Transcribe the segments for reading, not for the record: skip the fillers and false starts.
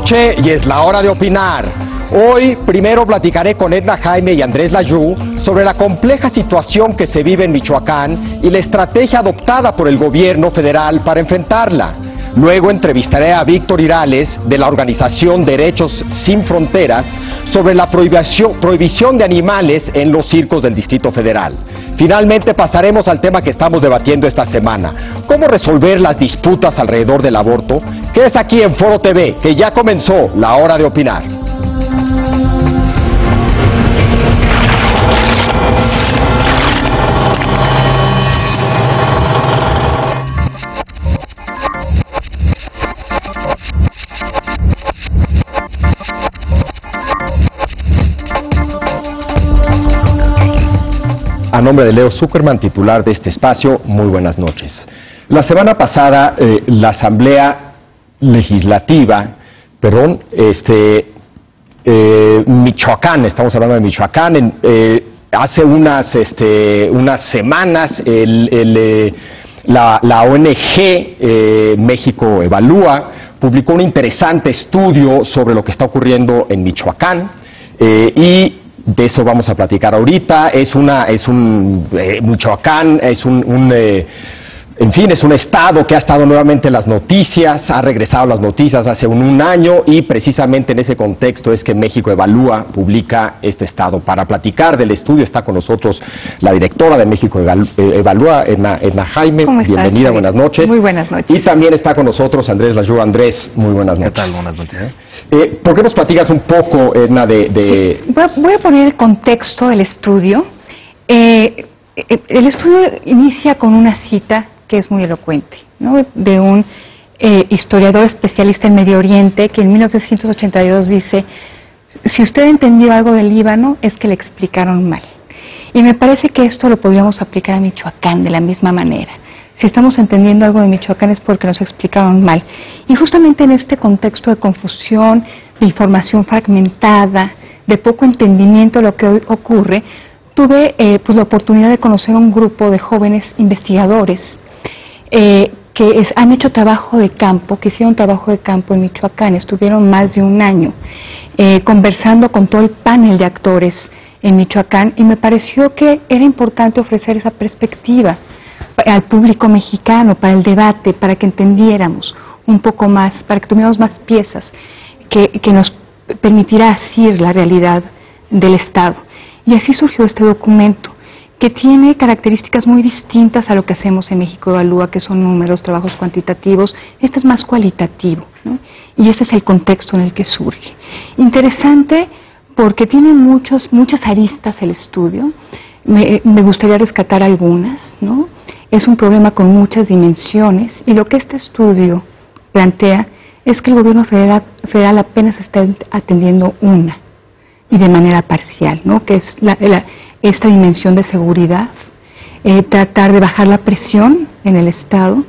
Che, y es la hora de opinar. Hoy primero platicaré con Edna Jaime y Andrés Layú sobre la compleja situación que se vive en Michoacán y la estrategia adoptada por el gobierno federal para enfrentarla. Luego entrevistaré a Víctor Irales de la organización Derechos Sin Fronteras sobre la prohibición de animales en los circos del Distrito Federal. Finalmente pasaremos al tema que estamos debatiendo esta semana: cómo resolver las disputas alrededor del aborto, que es aquí en Foro TV, que ya comenzó la hora de opinar. A nombre de Leo Zuckerman, titular de este espacio, muy buenas noches. La semana pasada, la Asamblea Legislativa, Michoacán, estamos hablando de Michoacán, hace unas semanas la ONG México Evalúa publicó un interesante estudio sobre lo que está ocurriendo en Michoacán y de eso vamos a platicar ahorita. Michoacán es es un estado que ha estado nuevamente en las noticias, ha regresado a las noticias hace un año, y precisamente en ese contexto es que México Evalúa publica este estado. Para platicar del estudio está con nosotros la directora de México Evalúa, Edna Jaime. Bienvenida, buenas noches. Muy buenas noches. Y también está con nosotros Andrés Layú. Andrés, muy buenas noches. ¿Qué tal? Buenas noches. ¿Por qué nos platicas un poco, Edna, Sí, voy a poner el contexto del estudio. El estudio inicia con una cita que es muy elocuente, ¿no?, de un historiador especialista en Medio Oriente, que en 1982 dice: si usted entendió algo del Líbano, es que le explicaron mal. Y me parece que esto lo podríamos aplicar a Michoacán de la misma manera. Si estamos entendiendo algo de Michoacán es porque nos explicaron mal. Y justamente en este contexto de confusión, de información fragmentada, de poco entendimiento de lo que hoy ocurre, tuve la oportunidad de conocer a un grupo de jóvenes investigadores que han hecho trabajo de campo, que hicieron trabajo de campo en Michoacán. Estuvieron más de un año conversando con todo el panel de actores en Michoacán, y me pareció que era importante ofrecer esa perspectiva al público mexicano, para el debate, para que entendiéramos un poco más, para que tuviéramos más piezas que nos permitirá asir la realidad del Estado. Y así surgió este documento, que tiene características muy distintas a lo que hacemos en México Evalúa, que son números, trabajos cuantitativos. Este es más cualitativo, ¿no? Y ese es el contexto en el que surge. Interesante porque tiene muchas aristas el estudio. Me gustaría rescatar algunas, ¿no? Es un problema con muchas dimensiones, y lo que este estudio plantea es que el gobierno federal apenas está atendiendo una, y de manera parcial, ¿no?, que es esta dimensión de seguridad, tratar de bajar la presión en el Estado,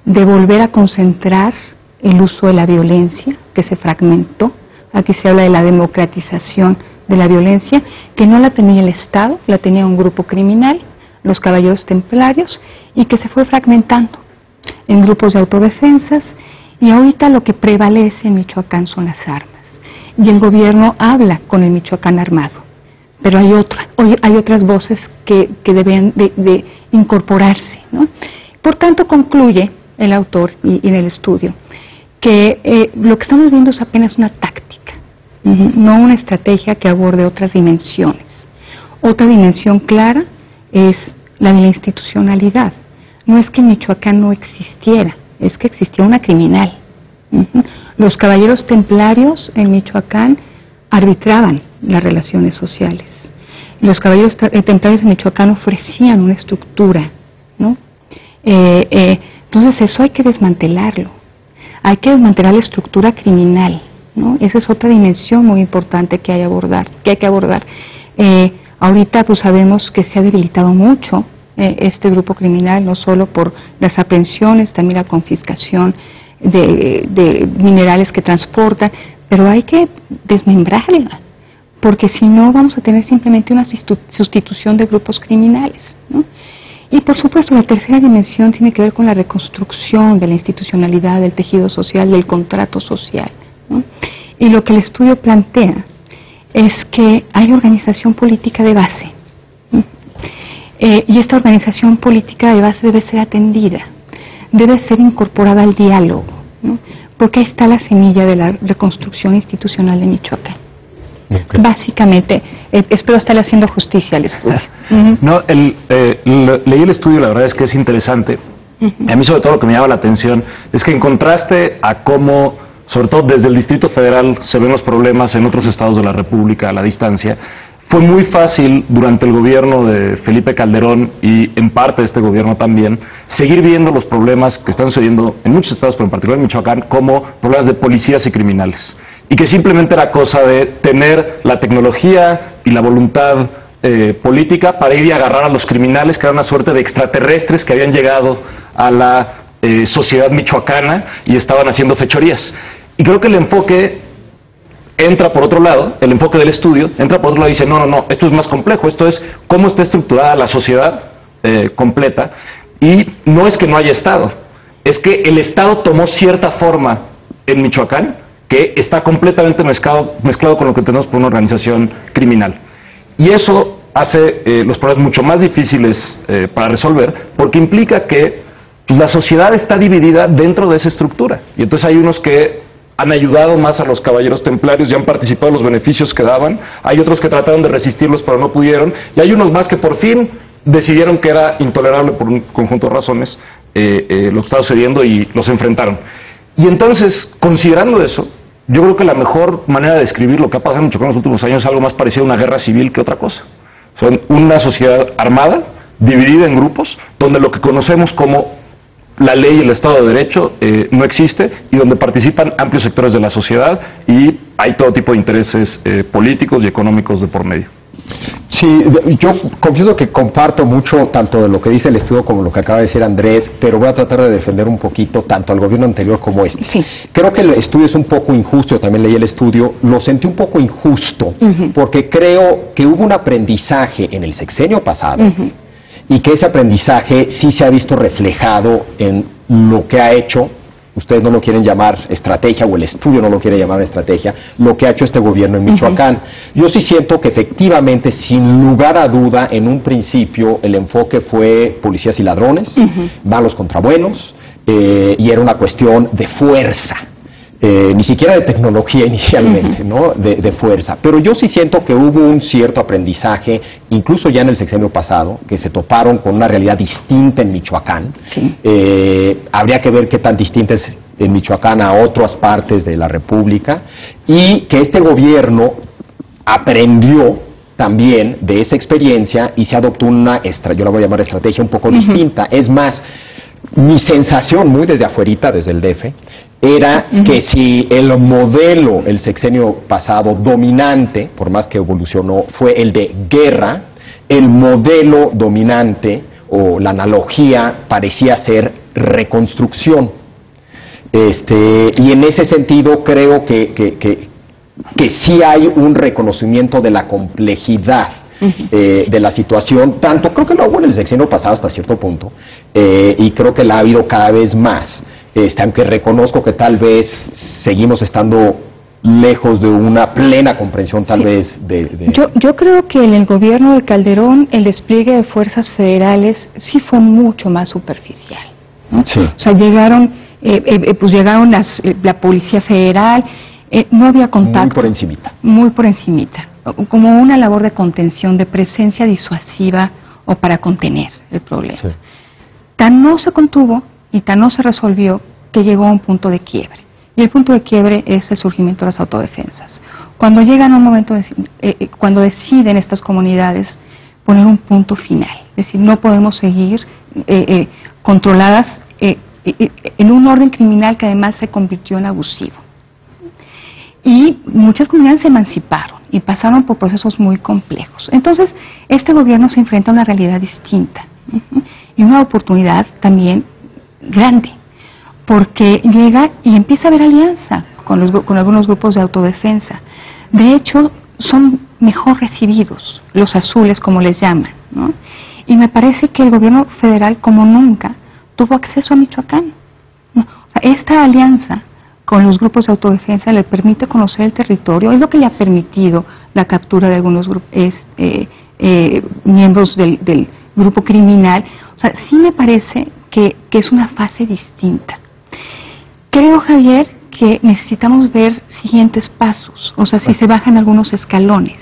de volver a concentrar el uso de la violencia, que se fragmentó. Aquí se habla de la democratización de la violencia, que no la tenía el Estado, la tenía un grupo criminal, los Caballeros Templarios, y que se fue fragmentando en grupos de autodefensas, y ahorita lo que prevalece en Michoacán son las armas. Y el gobierno habla con el Michoacán armado, pero hay otras voces que deben de incorporarse, ¿no? Por tanto, concluye el autor y en el estudio que lo que estamos viendo es apenas una táctica, no una estrategia que aborde otras dimensiones. Otra dimensión clara es la de la institucionalidad. No es que en Michoacán no existiera, es que existía una criminal. Los Caballeros Templarios en Michoacán arbitraban las relaciones sociales. Los Caballeros Templarios en Michoacán ofrecían una estructura, ¿no? Entonces eso hay que desmantelarlo. Hay que desmantelar la estructura criminal, ¿no? Esa es otra dimensión muy importante que hay que abordar. Ahorita pues sabemos que se ha debilitado mucho este grupo criminal, no solo por las aprehensiones, también la confiscación de minerales que transportan, pero hay que desmembrarla, porque si no vamos a tener simplemente una sustitución de grupos criminales, ¿no? Y por supuesto la tercera dimensión tiene que ver con la reconstrucción de la institucionalidad, del tejido social, del contrato social, ¿no? Y lo que el estudio plantea es que hay organización política de base. Y esta organización política de base debe ser atendida, debe ser incorporada al diálogo, ¿no? Porque ahí está la semilla de la reconstrucción institucional de Michoacán. Okay. Básicamente, espero estarle haciendo justicia al estudio. No, leí el estudio, la verdad es que es interesante. A mí sobre todo lo que me llama la atención es que en contraste a cómo, sobre todo desde el Distrito Federal, se ven los problemas en otros estados de la República a la distancia, fue muy fácil durante el gobierno de Felipe Calderón y en parte de este gobierno también, seguir viendo los problemas que están sucediendo en muchos estados, pero en particular en Michoacán, como problemas de policías y criminales. Y que simplemente era cosa de tener la tecnología y la voluntad política para ir y agarrar a los criminales, que eran una suerte de extraterrestres que habían llegado a la sociedad michoacana y estaban haciendo fechorías. Y creo que el enfoque entra por otro lado, el enfoque del estudio entra por otro lado y dice, no, esto es más complejo, esto es cómo está estructurada la sociedad completa, y no es que no haya Estado, es que el Estado tomó cierta forma en Michoacán que está completamente mezclado con lo que tenemos por una organización criminal. Y eso hace los problemas mucho más difíciles para resolver, porque implica que la sociedad está dividida dentro de esa estructura. Y entonces hay unos que han ayudado más a los caballeros templarios y han participado en los beneficios que daban, hay otros que trataron de resistirlos pero no pudieron, y hay unos más que por fin decidieron que era intolerable por un conjunto de razones lo que estaba sucediendo y los enfrentaron. Y entonces, considerando eso, yo creo que la mejor manera de describir lo que ha pasado en Michoacán en los últimos años es algo más parecido a una guerra civil que otra cosa. Son una sociedad armada, dividida en grupos, donde lo que conocemos como la ley y el Estado de Derecho no existe, y donde participan amplios sectores de la sociedad y hay todo tipo de intereses políticos y económicos de por medio. Sí, yo confieso que comparto mucho tanto de lo que dice el estudio como lo que acaba de decir Andrés, pero voy a tratar de defender un poquito tanto al gobierno anterior como este. Sí. Creo que el estudio es un poco injusto, yo también leí el estudio, lo sentí un poco injusto, porque creo que hubo un aprendizaje en el sexenio pasado, y que ese aprendizaje sí se ha visto reflejado en lo que ha hecho, ustedes no lo quieren llamar estrategia, o el estudio no lo quiere llamar estrategia, lo que ha hecho este gobierno en Michoacán. Yo sí siento que efectivamente, sin lugar a duda, en un principio el enfoque fue policías y ladrones, malos contra buenos, y era una cuestión de fuerza. Ni siquiera de tecnología inicialmente, ¿no? De fuerza. Pero yo sí siento que hubo un cierto aprendizaje, incluso ya en el sexenio pasado, que se toparon con una realidad distinta en Michoacán. Sí. Habría que ver qué tan distinta es en Michoacán a otras partes de la República, y que este gobierno aprendió también de esa experiencia y se adoptó una, yo la voy a llamar estrategia un poco distinta. Es más, mi sensación, muy desde afuerita, desde el DF, era que si el modelo, el sexenio pasado dominante, por más que evolucionó, fue el de guerra, el modelo dominante o la analogía parecía ser reconstrucción. Y en ese sentido creo que sí hay un reconocimiento de la complejidad de la situación, tanto creo que lo hubo en el sexenio pasado hasta cierto punto, y creo que la ha habido cada vez más. Aunque reconozco que tal vez seguimos estando lejos de una plena comprensión tal vez de... Yo creo que en el gobierno de Calderón el despliegue de fuerzas federales sí fue mucho más superficial, ¿no? Sí. O sea, llegaron la Policía Federal, no había contacto. Muy por encimita. Muy por encimita, como una labor de contención, de presencia disuasiva o para contener el problema. Sí. Tan no se contuvo y tan no se resolvió que llegó a un punto de quiebre. Y el punto de quiebre es el surgimiento de las autodefensas. Cuando llegan a un momento, cuando deciden estas comunidades poner un punto final, es decir, no podemos seguir controladas en un orden criminal que además se convirtió en abusivo. Y muchas comunidades se emanciparon y pasaron por procesos muy complejos. Entonces, este gobierno se enfrenta a una realidad distinta y una oportunidad también grande, porque llega y empieza a haber alianza con algunos grupos de autodefensa. De hecho, son mejor recibidos, los azules como les llaman, ¿no? Y me parece que el gobierno federal como nunca tuvo acceso a Michoacán, ¿no? O sea, esta alianza con los grupos de autodefensa, le permite conocer el territorio, es lo que le ha permitido la captura de algunos miembros del grupo criminal. O sea, sí me parece que es una fase distinta. Creo, Javier, que necesitamos ver siguientes pasos, o sea, si se bajan algunos escalones.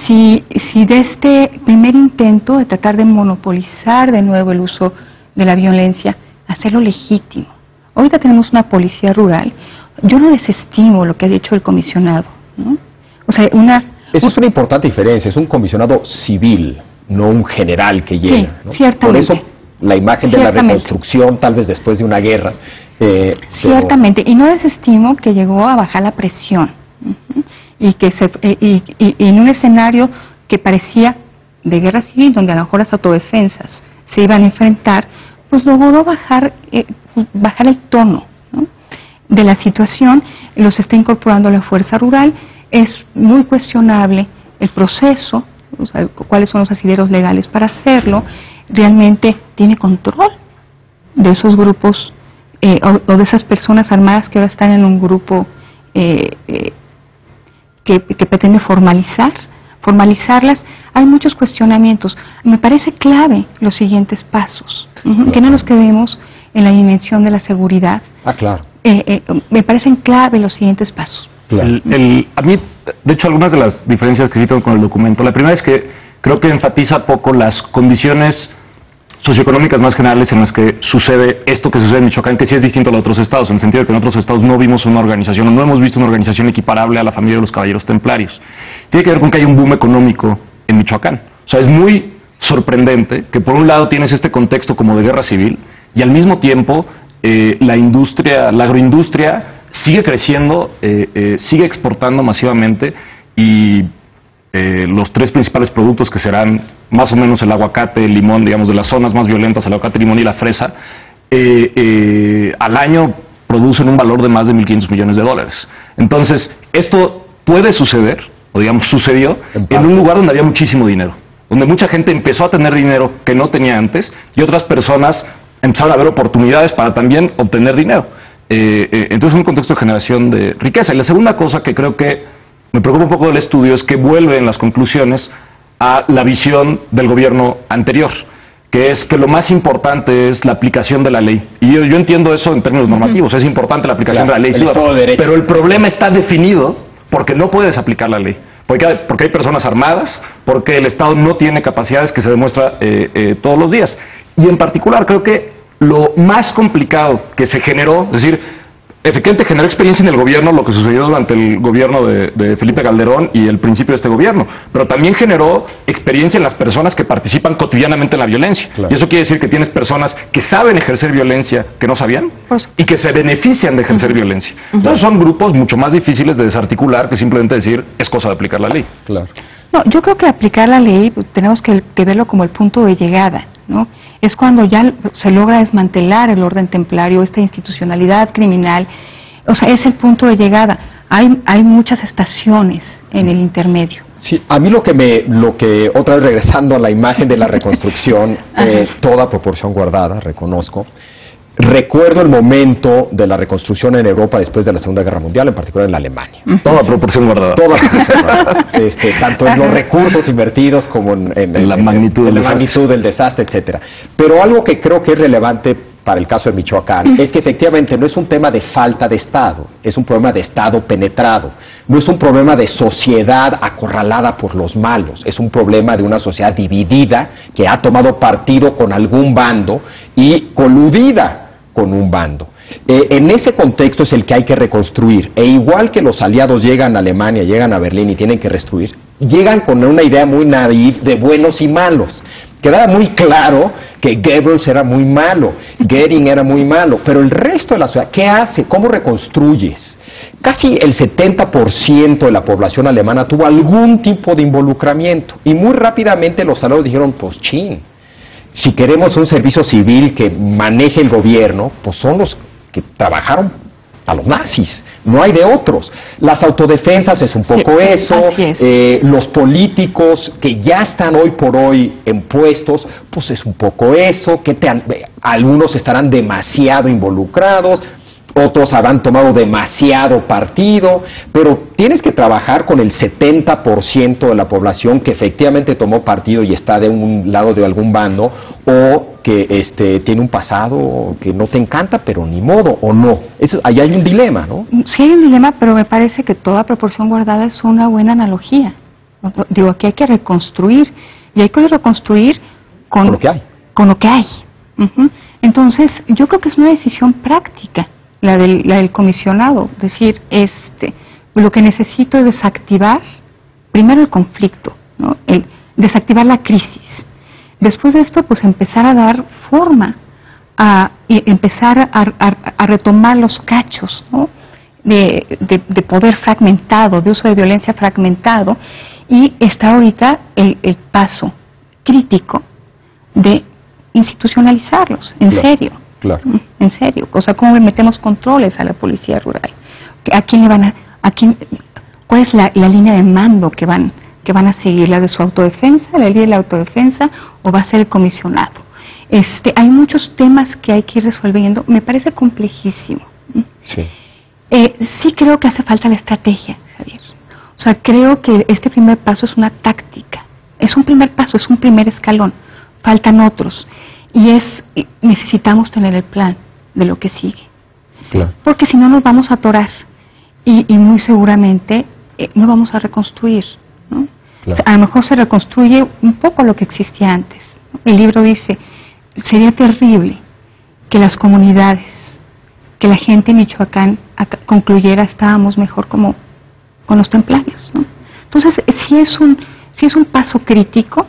Si de este primer intento de tratar de monopolizar de nuevo el uso de la violencia, hacerlo legítimo. Ahorita tenemos una policía rural. Yo no desestimo lo que ha dicho el comisionado, ¿no? O sea, Esa es una importante diferencia, es un comisionado civil, no un general que llega. Sí, ¿no? ciertamente. Por eso la imagen de la reconstrucción, tal vez después de una guerra. Ciertamente, y no desestimo que llegó a bajar la presión, y que en un escenario que parecía de guerra civil, donde a lo mejor las autodefensas se iban a enfrentar, pues logró bajar el tono, ¿no?, de la situación. Los está incorporando la fuerza rural. Es muy cuestionable el proceso, o sea, cuáles son los asideros legales para hacerlo. Realmente tiene control de esos grupos o de esas personas armadas que ahora están en un grupo que pretende formalizarlas. Hay muchos cuestionamientos. Me parece clave los siguientes pasos, que no nos quedemos en la dimensión de la seguridad. Claro. Me parecen clave los siguientes pasos. Claro. A mí, de hecho, algunas de las diferencias que sí tengo con el documento, la primera es que creo que enfatiza poco las condiciones socioeconómicas más generales en las que sucede esto que sucede en Michoacán, que sí es distinto a los otros estados, en el sentido de que en otros estados no vimos una organización, o no hemos visto una organización equiparable a la familia de los Caballeros Templarios. Tiene que ver con que hay un boom económico en Michoacán. O sea, es muy sorprendente que por un lado tienes este contexto como de guerra civil, y al mismo tiempo la agroindustria sigue creciendo, sigue exportando masivamente, y los tres principales productos, que serán más o menos el aguacate, el limón, digamos, de las zonas más violentas, el aguacate, el limón y la fresa, al año producen un valor de más de 1.500 millones de dólares. Entonces, esto puede suceder, o digamos sucedió, en un lugar donde había muchísimo dinero, donde mucha gente empezó a tener dinero que no tenía antes, y otras personas empezaron a ver oportunidades para también obtener dinero. Entonces, es un contexto de generación de riqueza. Y la segunda cosa que creo que me preocupa un poco del estudio es que vuelve en las conclusiones a la visión del gobierno anterior, que es que lo más importante es la aplicación de la ley. Y yo entiendo eso en términos normativos, es importante la aplicación de la ley, sí, pero el problema está definido porque no puedes aplicar la ley. Porque hay personas armadas, porque el Estado no tiene capacidades, que se demuestra todos los días. Y en particular creo que lo más complicado que se generó, es decir, efectivamente generó experiencia en el gobierno, lo que sucedió durante el gobierno de Felipe Calderón y el principio de este gobierno, pero también generó experiencia en las personas que participan cotidianamente en la violencia. Claro. Y eso quiere decir que tienes personas que saben ejercer violencia que no sabían, y que se benefician de ejercer violencia. Entonces son grupos mucho más difíciles de desarticular que simplemente decir es cosa de aplicar la ley. Claro. No, yo creo que aplicar la ley tenemos que verlo como el punto de llegada, ¿no? Es cuando ya se logra desmantelar el orden templario, esta institucionalidad criminal. O sea, es el punto de llegada. Hay muchas estaciones en el intermedio. Sí, a mí lo que otra vez regresando a la imagen de la reconstrucción, toda proporción guardada, reconozco. Recuerdo el momento de la reconstrucción en Europa después de la Segunda Guerra Mundial, en particular en la Alemania. Toda proporción guardada. Toda proporción guardada. Tanto en los recursos invertidos como en la magnitud del desastre, etcétera. Pero algo que creo que es relevante para el caso de Michoacán es que efectivamente no es un tema de falta de Estado, es un problema de Estado penetrado. No es un problema de sociedad acorralada por los malos, es un problema de una sociedad dividida que ha tomado partido con algún bando y coludida con un bando. En ese contexto es el que hay que reconstruir. E igual que los aliados llegan a Alemania, llegan a Berlín y tienen que reconstruir, llegan con una idea muy naif de buenos y malos. Quedaba muy claro que Goebbels era muy malo, Goering era muy malo, pero el resto de la sociedad, ¿qué hace? ¿Cómo reconstruyes? Casi el 70% de la población alemana tuvo algún tipo de involucramiento, y muy rápidamente los aliados dijeron, pues chin, si queremos un servicio civil que maneje el gobierno, pues son los que trabajaron a los nazis, no hay de otros. Las autodefensas es un poco eso, los políticos que ya están hoy por hoy en puestos, pues es un poco eso, algunos estarán demasiado involucrados, otros habrán tomado demasiado partido, pero tienes que trabajar con el 70% de la población que efectivamente tomó partido y está de un lado de algún bando, o que tiene un pasado que no te encanta, pero ni modo, o no. Ahí hay un dilema, ¿no? Sí hay un dilema, pero me parece que toda proporción guardada es una buena analogía. Digo, aquí hay que reconstruir, y hay que reconstruir con lo que hay. Con lo que hay. Entonces, yo creo que es una decisión práctica, la del comisionado. Es decir, lo que necesito es desactivar primero el conflicto, ¿no? Desactivar la crisis. Después de esto, pues empezar a dar forma, y empezar a retomar los cachos, ¿no? de poder fragmentado, de uso de violencia fragmentado, y está ahorita el paso crítico de institucionalizarlos, en serio. Claro. En serio. O sea, ¿cómo le metemos controles a la policía rural? ¿A quién le van cuál es la línea de mando que van a seguir? ¿La de su autodefensa, la ley de la autodefensa, o va a ser el comisionado? Hay muchos temas que hay que ir resolviendo. Me parece complejísimo. Sí. Sí creo que hace falta la estrategia, Javier. O sea, creo que este primer paso es una táctica. Es un primer paso, es un primer escalón. Faltan otros. Y necesitamos tener el plan de lo que sigue. Claro. Porque si no nos vamos a atorar. Y muy seguramente no vamos a reconstruir, ¿no? Claro. O sea, a lo mejor se reconstruye un poco lo que existía antes. El libro dice, sería terrible que las comunidades, que la gente en Michoacán concluyera estábamos mejor como con los templarios, ¿no? Entonces, si es un paso crítico,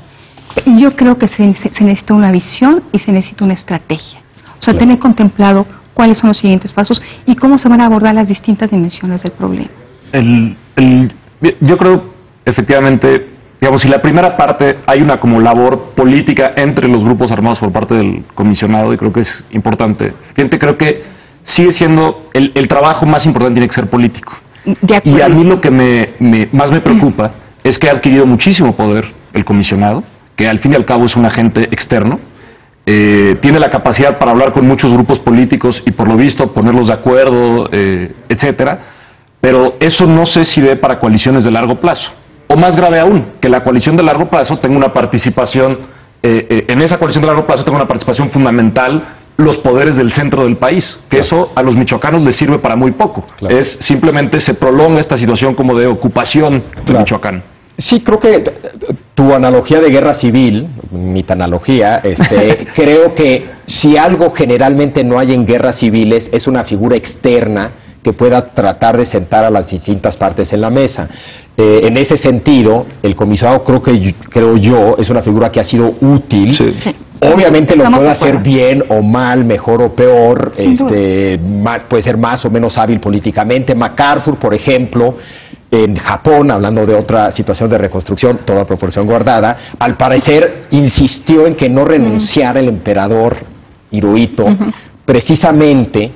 yo creo que se necesita una visión y se necesita una estrategia. O sea, tener contemplado cuáles son los siguientes pasos y cómo se van a abordar las distintas dimensiones del problema. Yo creo, efectivamente, digamos, si la primera parte hay una como labor política entre los grupos armados por parte del comisionado, y creo que es importante. Creo que sigue siendo el trabajo más importante, tiene que ser político. Y a mí lo que más me preocupa es que ha adquirido muchísimo poder el comisionado, que al fin y al cabo es un agente externo, tiene la capacidad para hablar con muchos grupos políticos y por lo visto ponerlos de acuerdo, etcétera, pero eso no sé si ve para coaliciones de largo plazo. O más grave aún, que la coalición de largo plazo tenga una participación, en esa coalición de largo plazo tenga una participación fundamental los poderes del centro del país, que eso a los michoacanos les sirve para muy poco. Claro. Simplemente se prolonga esta situación como de ocupación de Michoacán. Sí, creo que tu analogía de guerra civil, mi analogía, creo que si algo generalmente no hay en guerras civiles es una figura externa que pueda tratar de sentar a las distintas partes en la mesa. En ese sentido, el comisionado creo yo, es una figura que ha sido útil. Sí. Obviamente lo puede hacer bien o mal, mejor o peor, puede ser más o menos hábil políticamente. MacArthur, por ejemplo, en Japón, hablando de otra situación de reconstrucción, toda proporción guardada, al parecer insistió en que no renunciara el emperador Hirohito, precisamente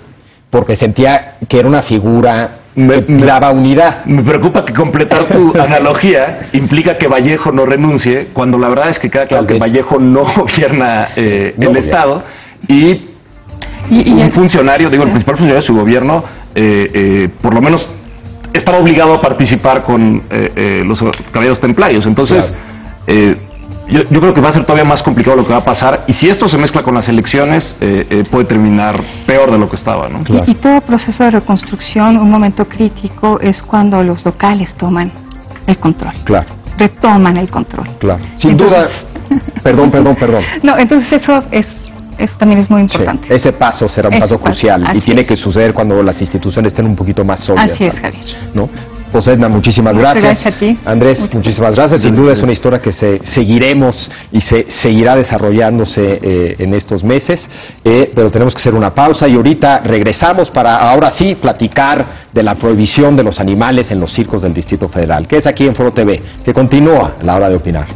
porque sentía que era una figura que daba unidad. Me preocupa que completar tu analogía implica que Vallejo no renuncie, cuando la verdad es que queda claro que Vallejo no gobierna el Estado, y un funcionario, el principal funcionario de su gobierno, por lo menos estaba obligado a participar con los caballeros templarios. Entonces, yo creo que va a ser todavía más complicado lo que va a pasar, y si esto se mezcla con las elecciones, puede terminar peor de lo que estaba, ¿no? Claro. Y todo proceso de reconstrucción, un momento crítico es cuando los locales toman el control. Claro. Retoman el control. Claro. Sin duda. Perdón. No, entonces eso también es muy importante. Sí, ese paso será un paso crucial, y tiene que suceder cuando las instituciones estén un poquito más sólidas. Así es, Javier. ¿No? Pues Edna, muchísimas gracias. Gracias a ti. Andrés, muchísimas gracias. Sin duda es una historia que seguiremos y se seguirá desarrollándose en estos meses, pero tenemos que hacer una pausa y ahorita regresamos para ahora sí platicar de la prohibición de los animales en los circos del Distrito Federal, que es aquí en Foro TV, que continúa a la hora de opinar.